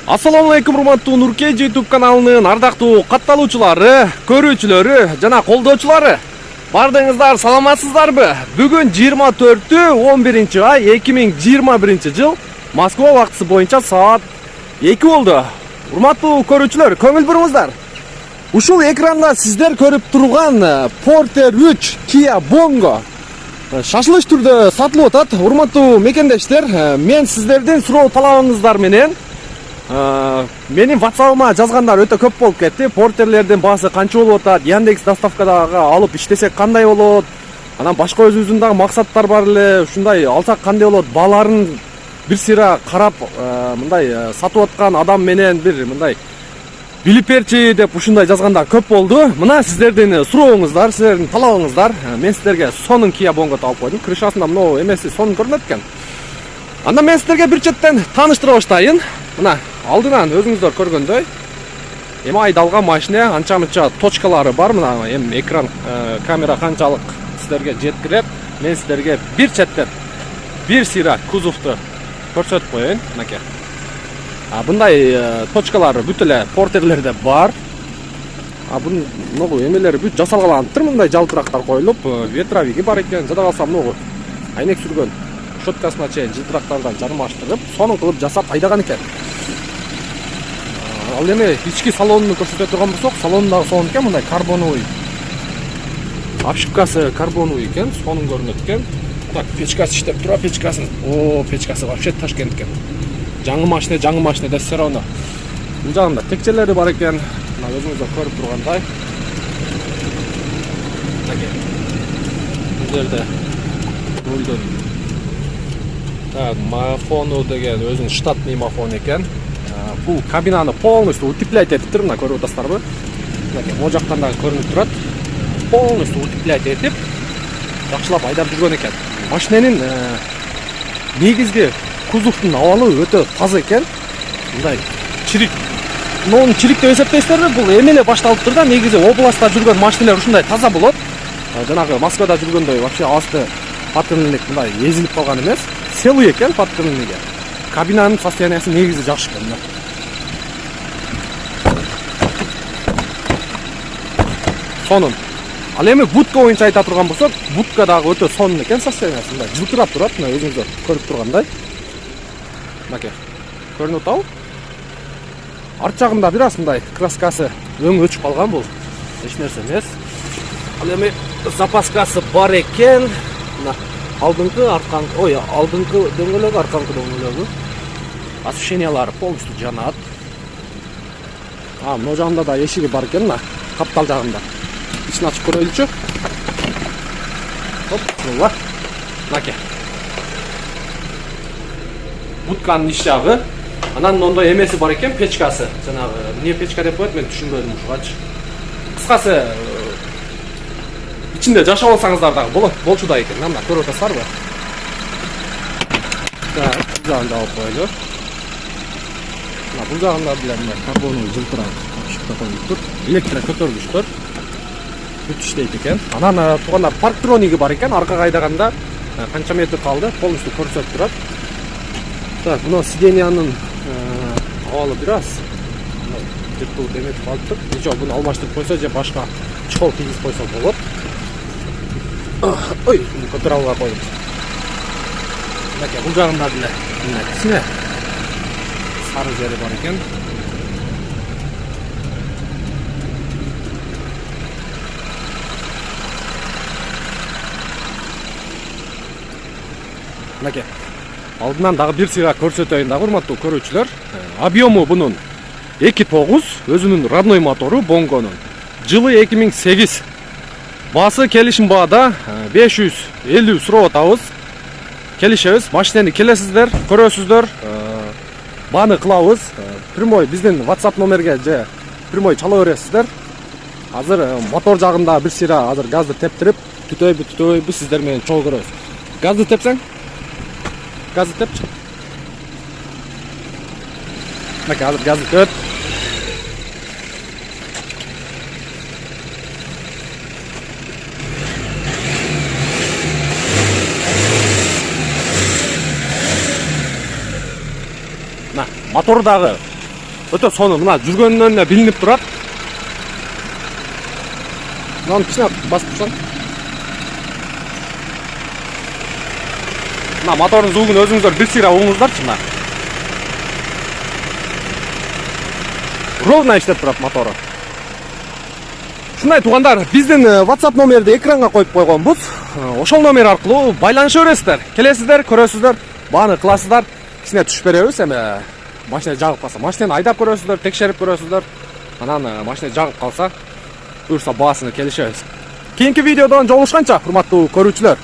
Assalamu алейкум, урматтуу Нуркей YouTube каналынын ардактуу катталуучулары, көрүүчүлөрү жана колдоочулары. Бардыңыздар саламатсыздарбы? Бүгүн 24-11 ай 2021 жыл Москва убактысы боюнча саат 2 болду. Урматтуу көрүүчүлөр, көңүл буруңуздар. Ушул экранда сиздер көрүп турган Porter 3 Kia Bongo шашылыш түрдө сатылып атат. Урматтуу мекендештер, мен сиздердин суроо талабыңыздар менен менин WhatsApp-ыма жазгандар өтө көп болуп кетти. Портерлердин баасы канча болуп атат? Яндекс доставкадагы алып иштесек кандай болот? Анан башка өзүбүздүн дагы максаттар бар эле. Ушундай алсак кандай болот? Бааларын бир сыйра карап, мындай сатып аткан адам менен бир мындай билип берчи деп ушундай жазгандар көп болду. Мына сиздердин сурооңуздар, сиздердин талабыңыздар. Мен сиздерге сонун Kia Bongo алып койдум. Крышасында мына эмеси сонун көрүнөт экен. Анда мен сиздерге бир четтен тааныштыра баштайын. Мына алдынан өзүңүздөр көргөндөй эми айдалган машина анча-мынча точкалары бар. Мына эми экран камера канчалык сиздерге жеткирет. Мен сиздерге бир четтен бир сыйра кузовду көрсөтүп коеюн. Мынакей. Мындай точкалары бүт эле портерлерде бар. Бунун могу эмелери бүт жасалгандыр. Мындай жалтырактар коюлуп, ветровиги бар экен. Жада калса могу айнек сүргөн щеткасына чейин жылтырактардан жармаштырып, сонун кылып жасап айдаган экен. Ал эми ички салонун көрсөтө турган болсок, салонундагы сонун экен, мындай карбоновый. Обшивкасы карбоновый экен, сонун көрүнөт экен. Так, печкасы иштеп тура, печкасын. Печкасы вообще Ташкент экен. Жаңы машина да все равно. Бул жагында текчелери бар экен. Мына өзүңүздөр көрүп тургандай. Бул жерде рулдун мафону деген өзүнүн штатный мафон экен. Бул кабинаны полностью утеплять этиптир, мына көрүп атасыздарбы? Могу жактан дагы көрүнүп турат. Полностью утеплять этип, жакшылап айдап жүргөн экен. Машинанын негизги кузовдун абалы өтө таза экен. Мындай чирик. Мунун чирик деп эсептейсиздерби? Бул эмеле башталыптыр да, негизи областта жүргөн машиналар ушундай таза болот. Жанагы Москвада жүргөндөй вообще асты патрулник мындай эзилип калган эмес. Целый экен патрулниги. Кабинанын состояниясы негизи жакшы экен. Сонун. Ал эми будка боюнча айта турган болсок, будка дагы өтө сонун экен состояниясы. Мындай жылтырап турат, мына өзүңүздөр көрүп тургандай. Мынакей. Көрүнүп атабы? Арт жагында бир аз мындай краскасы өң өчүп калган, бул эч нерсе эмес. Ал эми запаскасы бар экен. Мына алдыңкы, артканкы, алдыңкы дөңгөлөгү, арканкы дөңгөлөгү. Освещениялары полностью жанат. Мына жагында да эшиги бар экен, мына каптал жагында. Ичин ачып көрөйлүчү. Топ, мына. Мынакей. Будканын иш жагы. Анан ондой эмеси бар экен, печкасы. Жанагы эмне печка деп коет, мен түшүнбөдүм ушугачы. Кыскасы ичинде жашап алсаңыздар дагы болот, болчуда экен. Мына көрүп атасыздарбы? Так, бул жагын да алып коелу. Мына бул жагында деле мына карбоновый жылтырак ачып коюлуптур. Электро көтөргүчтөр бүт иштейт экен. Анан туганда парктрониги бар экен, аркага айдаганда канча метр калды, полностью көрсөтүп турат. Так, мына сиденьянын абалы бир аз жыртылып эметип калыптыр. Ничего, буну алмаштырып койсо же башка чехол кийгизип койсо болот. Ой, көтөрө албай коюп. Мынакей, бул жагында деле мына кичине сары жери бар экен. Мынакей. Алдынан дагы бир сыйга көрсөтөйүн дагы, урматтуу көрүүчүлөр. Объему бунун 2.9, өзүнүн родной мотору Bongo'нун. Жылы 2008. Баасы келишим баада 550 сурап атабыз. Келишебиз, машинени келесиздер, көрөсүздөр, бааны кылабыз. Прямой биздин WhatsApp номерге же прямой чала бересиздер. Азыр мотор жагында бир сыйра азыр газды тептирип, түтөйбү сиздер менен чогуу көрөбүз. Газды тепсең? Газды тепчи. Мына азыр газды төт. Motor дагы Өтө сону мына жүргөнүнөн эле билинип турат. Мынаны кичине басып турсаң. Мына мотордун звугун өзүңүздөр бир сыйра угуңуздарчы мына. Ровно иштеп турат мотору. Шундай туугандар, биздин WhatsApp номерди экранга коюп койгонбуз. Ошол номер аркылуу байланыша бересиздер. Келесиздер, көрөсүздөр, бааны кыласыздар. Кичине түшүп беребиз, эми машина жагып калса, машинаны айдап көрөсүздөр, текшерип көрөсүздөр. Анан машина жагып калса, буюрса баасын келишебиз. Кийинки видеодон жолугушканча, урматтуу көрүүчүлөр.